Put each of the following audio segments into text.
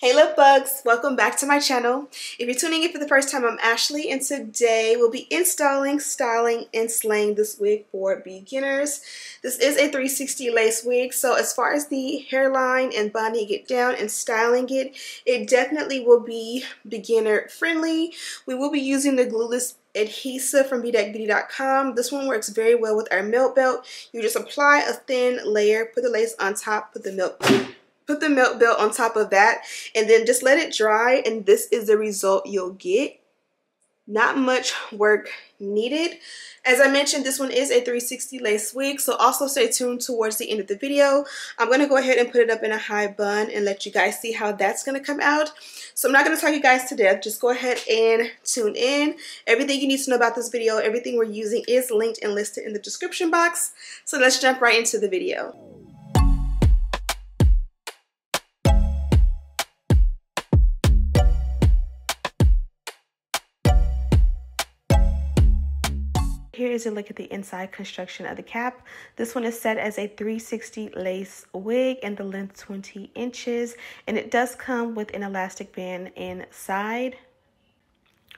Hey love bugs, welcome back to my channel. If you're tuning in for the first time, I'm Ashley and today we'll be installing, styling, and slaying this wig for beginners. This is a 360 lace wig, so as far as the hairline and bonding it down and styling it, it definitely will be beginner friendly. We will be using the Glueless Adhesive from Bedeck. This one works very well with our melt belt. You just apply a thin layer, put the lace on top, put the melt belt on top of that, and then just let it dry, and this is the result you'll get. Not much work needed. As I mentioned, this one is a 360 lace wig, so also stay tuned towards the end of the video. I'm going to go ahead and put it up in a high bun and let you guys see how that's going to come out. So I'm not going to talk you guys to death. Just go ahead and tune in. Everything you need to know about this video, everything we're using is linked and listed in the description box. So let's jump right into the video. Here is a look at the inside construction of the cap. This one is set as a 360 lace wig and the length 20 inches, and it does come with an elastic band inside.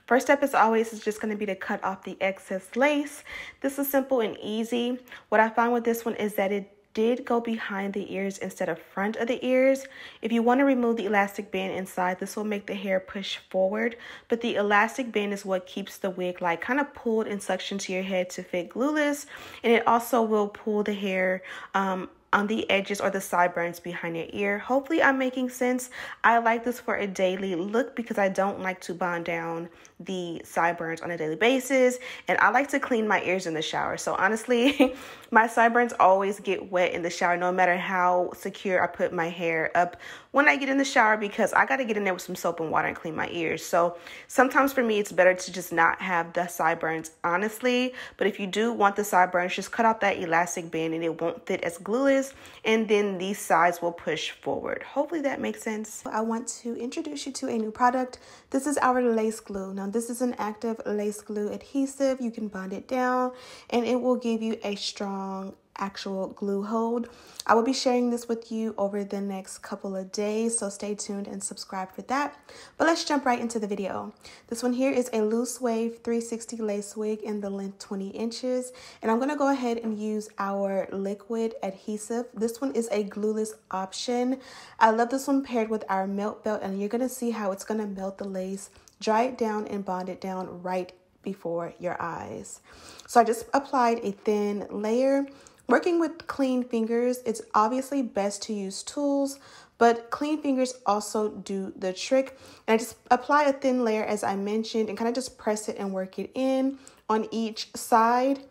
First step, as always, is just going to be to cut off the excess lace. This is simple and easy. What I found with this one is that it did go behind the ears instead of front of the ears. If you want to remove the elastic band inside, this will make the hair push forward, but the elastic band is what keeps the wig like kind of pulled and suctioned to your head to fit glueless, and it also will pull the hair on the edges or the sideburns behind your ear. Hopefully I'm making sense. I like this for a daily look because I don't like to bond down the sideburns on a daily basis, and I like to clean my ears in the shower. So honestly, my sideburns always get wet in the shower no matter how secure I put my hair up when I get in the shower, because I got to get in there with some soap and water and clean my ears. So sometimes for me it's better to just not have the sideburns, honestly. But if you do want the sideburns, just cut out that elastic band and it won't fit as glueless, and then these sides will push forward. Hopefully that makes sense. I want to introduce you to a new product. This is our lace glue. Now this is an active lace glue adhesive. You can bond it down and it will give you a strong actual glue hold. I will be sharing this with you over the next couple of days, so stay tuned and subscribe for that. But let's jump right into the video. This one here is a loose wave 360 lace wig in the length 20 inches, and I'm going to go ahead and use our liquid adhesive. This one is a glueless option. I love this one paired with our melt belt, and you're going to see how it's going to melt the lace, dry it down, and bond it down right before your eyes. So I just applied a thin layer. Working with clean fingers, it's obviously best to use tools, but clean fingers also do the trick. And I just apply a thin layer, as I mentioned, and kind of just press it and work it in on each side.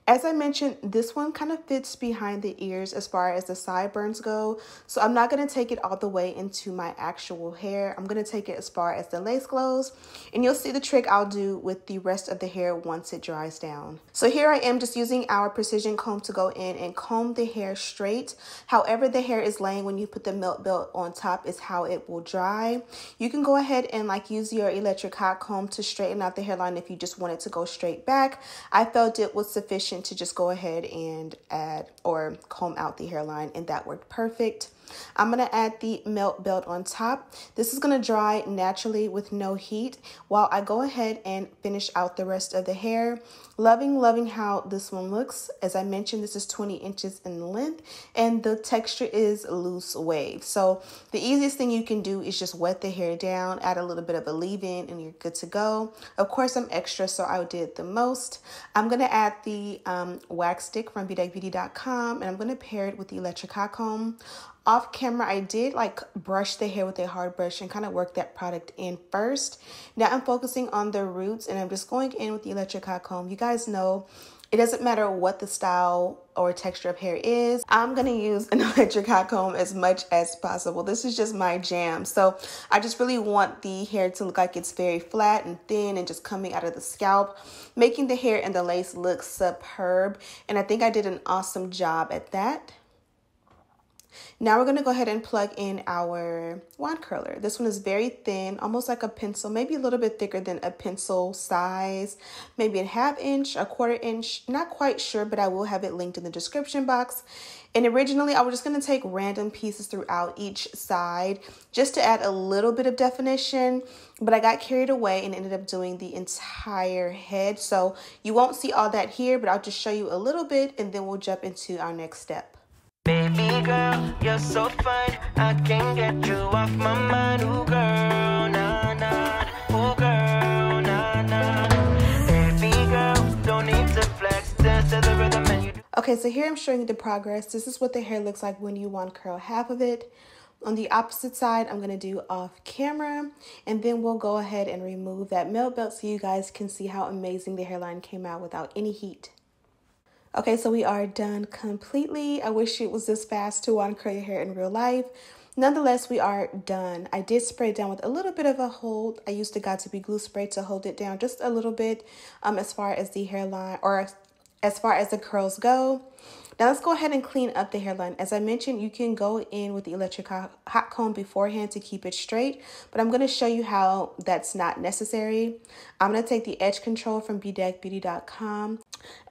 As I mentioned, this one kind of fits behind the ears as far as the sideburns go, so I'm not going to take it all the way into my actual hair. I'm going to take it as far as the lace goes, and you'll see the trick I'll do with the rest of the hair once it dries down. So here I am just using our precision comb to go in and comb the hair straight. However the hair is laying when you put the melt belt on top is how it will dry. You can go ahead and use your electric hot comb to straighten out the hairline if you just want it to go straight back. I felt it was sufficient to just go ahead and add or comb out the hairline, and that worked perfect. I'm going to add the melt belt on top. This is going to dry naturally with no heat while I go ahead and finish out the rest of the hair. Loving how this one looks. As I mentioned, this is 20 inches in length and the texture is loose wave. So the easiest thing you can do is just wet the hair down, add a little bit of a leave-in, and you're good to go. Of course, I'm extra, so I did the most. I'm going to add the wax stick from Bedeck, and I'm going to pair it with the electric hot comb. Off camera, I did brush the hair with a hard brush and kind of work that product in first. Now I'm focusing on the roots, and I'm just going in with the electric hot comb. You guys know it doesn't matter what the style or texture of hair is. I'm going to use an electric hot comb as much as possible. This is just my jam. So I just really want the hair to look like it's very flat and thin and just coming out of the scalp, making the hair and the lace look superb. And I think I did an awesome job at that. Now we're going to go ahead and plug in our wand curler. This one is very thin, almost like a pencil, maybe a little bit thicker than a pencil size, maybe a 1/2 inch, a 1/4 inch, not quite sure, but I will have it linked in the description box. And originally I was just going to take random pieces throughout each side just to add a little bit of definition, but I got carried away and ended up doing the entire head. So you won't see all that here, but I'll just show you a little bit and then we'll jump into our next step. Baby girl, you're so fine, I can't get you off my mind. Ooh girl, nah nah, ooh girl, nah nah. Baby girl, don't need to flex, dance to the rhythm and you. Okay, so here I'm showing you the progress. This is what the hair looks like when you wand curl half of it. On the opposite side, I'm going to do off camera, and then we'll go ahead and remove that melt belt so you guys can see how amazing the hairline came out without any heat. Okay, so we are done completely. I wish it was this fast to wand curl your hair in real life. Nonetheless, we are done. I did spray it down with a little bit of a hold. I used the Got2b glue spray to hold it down just a little bit as far as the hairline, or as far as the curls go. Now let's go ahead and clean up the hairline. As I mentioned, you can go in with the electric hot comb beforehand to keep it straight, but I'm going to show you how that's not necessary. I'm going to take the edge control from bedeckbeauty.com.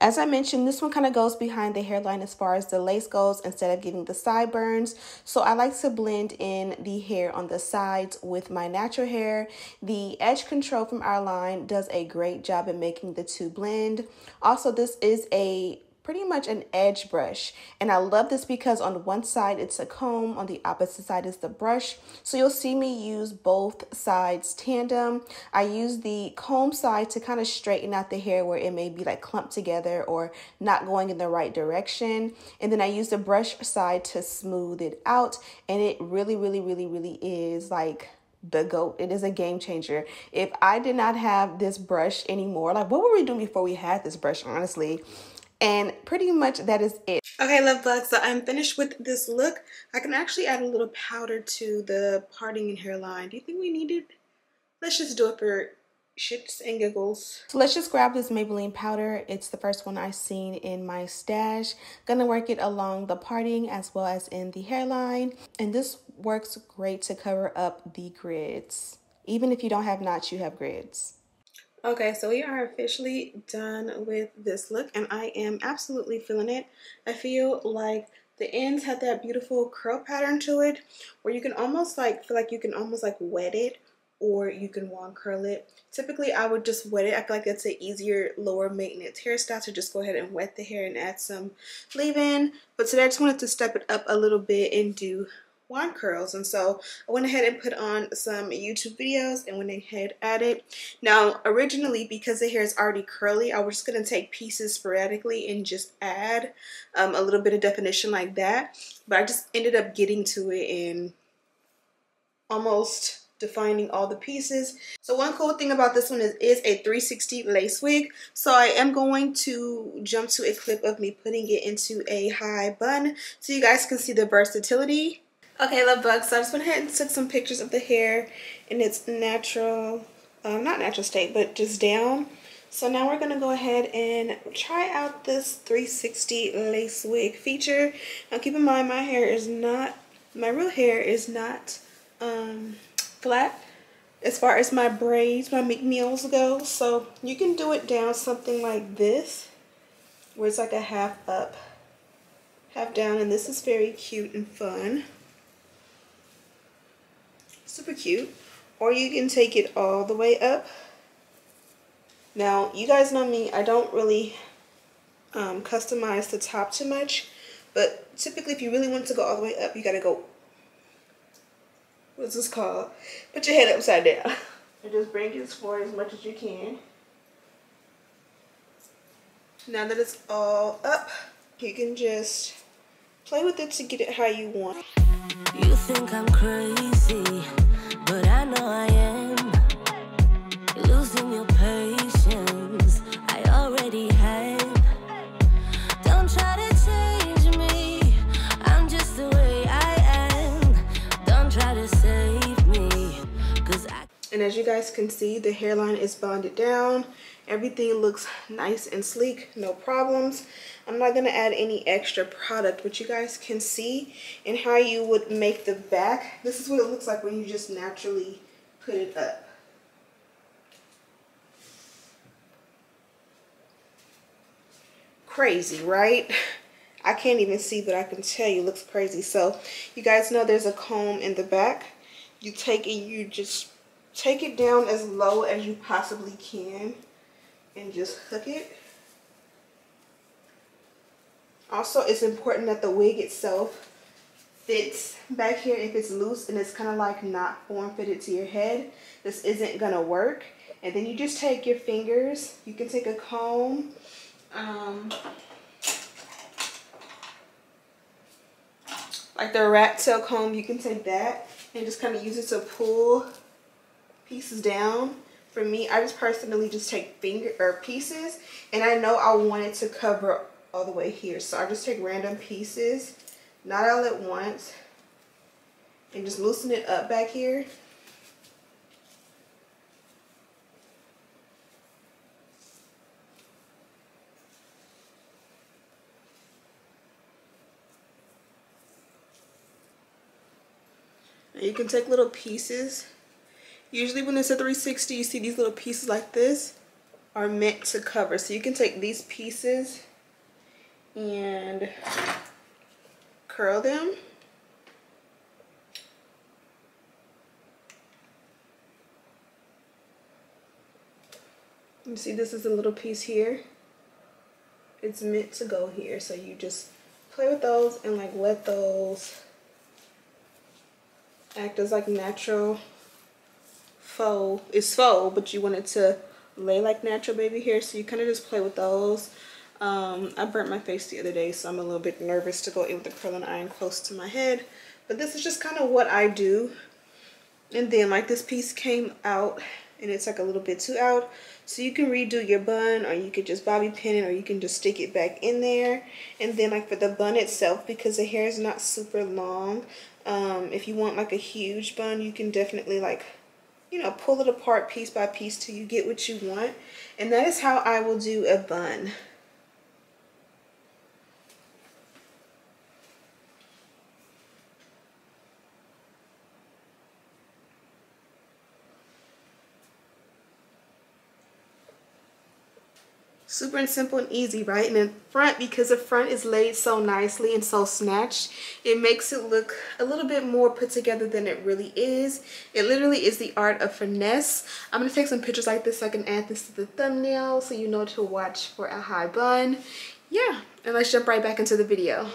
As I mentioned, this one kind of goes behind the hairline as far as the lace goes instead of giving the sideburns. So I like to blend in the hair on the sides with my natural hair. The edge control from our line does a great job at making the two blend. Also, this is pretty much an edge brush, and I love this because on one side it's a comb, on the opposite side is the brush, so you'll see me use both sides tandem. I use the comb side to kind of straighten out the hair where it may be like clumped together or not going in the right direction, and then I use the brush side to smooth it out, and it really is like the GOAT. It is a game changer. If I did not have this brush anymore, like what were we doing before we had this brush, honestly? And pretty much that is it. Okay, love bugs, so I'm finished with this look. I can actually add a little powder to the parting and hairline. Do you think we need it? Let's just do it for shits and giggles. So let's just grab this Maybelline powder. It's the first one I've seen in my stash. Gonna work it along the parting as well as in the hairline. And this works great to cover up the grids. Even if you don't have knots, you have grids. Okay, so we are officially done with this look, and I am absolutely feeling it. I feel like the ends have that beautiful curl pattern to it, where you can almost like feel like you can almost like wet it, or you can wand curl it. Typically, I would just wet it. I feel like that's an easier, lower maintenance hairstyle to just go ahead and wet the hair and add some leave-in. But today I just wanted to step it up a little bit and do wand curls, and so I went ahead and put on some YouTube videos and went ahead at it. Now originally, because the hair is already curly, I was just going to take pieces sporadically and just add a little bit of definition like that, but I just ended up getting to it and almost defining all the pieces. So one cool thing about this one is a 360 lace wig. So I am going to jump to a clip of me putting it into a high bun so you guys can see the versatility. Okay, love bugs, so I just went ahead and took some pictures of the hair in its natural, not natural state, but just down. So now we're going to go ahead and try out this 360 lace wig feature. Now keep in mind, my hair is not, my real hair is not flat as far as my braids, my McNeils go. So you can do it down something like this, where it's like a half up, half down, and this is very cute and fun. Super cute. Or you can take it all the way up. Now, you guys know me, I don't really customize the top too much, but typically if you really want to go all the way up, you gotta go, what's this called? Put your head upside down. And just bring it forward as much as you can. Now that it's all up, you can just play with it to get it how you want. You think I'm crazy, but I know I am. You're losing your patience, I already have. Don't try to change me, I'm just the way I am. Don't try to save me, 'cause I... And as you guys can see, the hairline is bonded down. Everything looks nice and sleek, no problems. I'm not going to add any extra product, but you guys can see and how you would make the back. This is what it looks like when you just naturally put it up. Crazy, right? I can't even see, but I can tell you it looks crazy. So you guys know there's a comb in the back. You take it, you just take it down as low as you possibly can and just hook it. Also, it's important that the wig itself fits back here. If it's loose and it's kind of like not form fitted to your head, this isn't gonna work. And then you just take your fingers, you can take a comb, like the rat tail comb, you can take that and just kind of use it to pull pieces down. For me, I just personally just take pieces, and I know I want it to cover all the way here, so I just take random pieces, not all at once, and just loosen it up back here. And you can take little pieces. Usually when it's a 360, you see these little pieces like this are meant to cover. So you can take these pieces and curl them. You see this is a little piece here. It's meant to go here. So you just play with those and like let those act as like natural faux. It's faux, but you want it to lay like natural baby hair, so you kind of just play with those. I burnt my face the other day, so I'm a little bit nervous to go in with the curling iron close to my head, but this is just kind of what I do. And then like this piece came out and it's like a little bit too out, so you can redo your bun, or you could just bobby pin it, or you can just stick it back in there. And then like for the bun itself, because the hair is not super long, if you want like a huge bun, you can definitely like, you know, pull it apart piece by piece till you get what you want. And that is how I will do a bun. Super and simple and easy, right? And then front, because the front is laid so nicely and so snatched, it makes it look a little bit more put together than it really is. It literally is the art of finesse. I'm going to take some pictures like this so I can add this to the thumbnail so you know to watch for a high bun. Yeah, and let's jump right back into the video.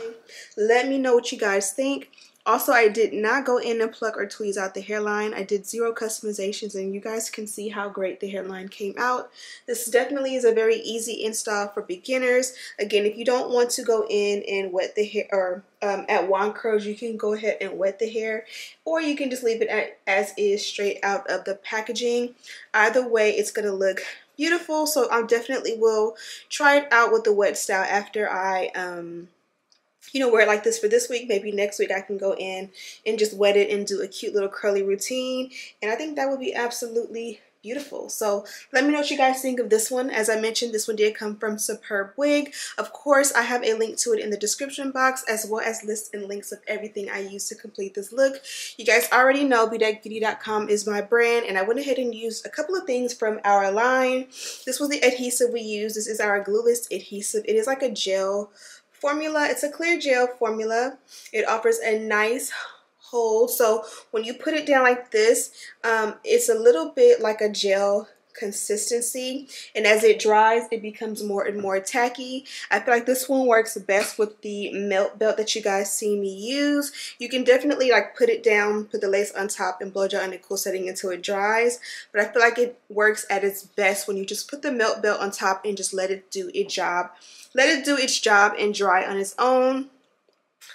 Let me know what you guys think. Also, I did not go in and pluck or tweeze out the hairline. I did 0 customizations, and you guys can see how great the hairline came out. This definitely is a very easy install for beginners. Again, if you don't want to go in and wet the hair, or at wand curls, you can go ahead and wet the hair, or you can just leave it as is straight out of the packaging. Either way, it's going to look beautiful, so I definitely will try it out with the wet style after I you know, wear it like this for this week. Maybe next week I can go in and just wet it and do a cute little curly routine, and I think that would be absolutely beautiful. So let me know what you guys think of this one. As I mentioned, this one did come from SuperbWig. Of course, I have a link to it in the description box, as well as lists and links of everything I used to complete this look. You guys already know BedeckBeauty.com is my brand, and I went ahead and used a couple of things from our line. This was the adhesive we used. This is our Glueless Adhesive. It is like a gel formula. It's a clear gel formula. It offers a nice hold, so when you put it down like this, it's a little bit like a gel consistency, and as it dries, it becomes more and more tacky. I feel like this one works best with the melt belt that you guys see me use. You can definitely like put it down, put the lace on top, and blow dry on a cool setting until it dries, but I feel like it works at its best when you just put the melt belt on top and just let it do its job. Let it do its job and dry on its own.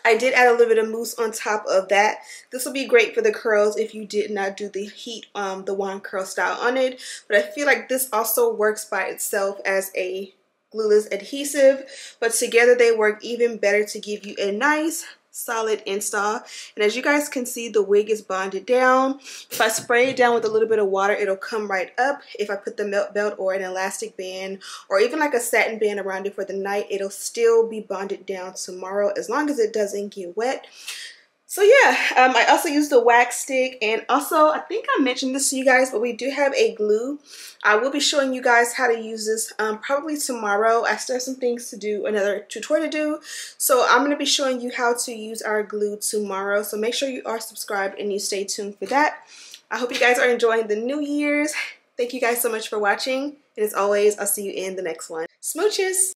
I did add a little bit of mousse on top of that. This will be great for the curls if you did not do the heat, the wand curl style on it. But I feel like this also works by itself as a glueless adhesive. But together they work even better to give you a nice solid install. And as you guys can see, the wig is bonded down. If I spray it down with a little bit of water, it'll come right up. If I put the melt belt or an elastic band or even like a satin band around it for the night, it'll still be bonded down tomorrow as long as it doesn't get wet. So yeah, I also use the wax stick, and also I think I mentioned this to you guys, but we do have a glue. I will be showing you guys how to use this probably tomorrow. I still have some things to do, another tutorial to do. So I'm going to be showing you how to use our glue tomorrow. So make sure you are subscribed and you stay tuned for that. I hope you guys are enjoying the New Year's. Thank you guys so much for watching. And as always, I'll see you in the next one. Smooches!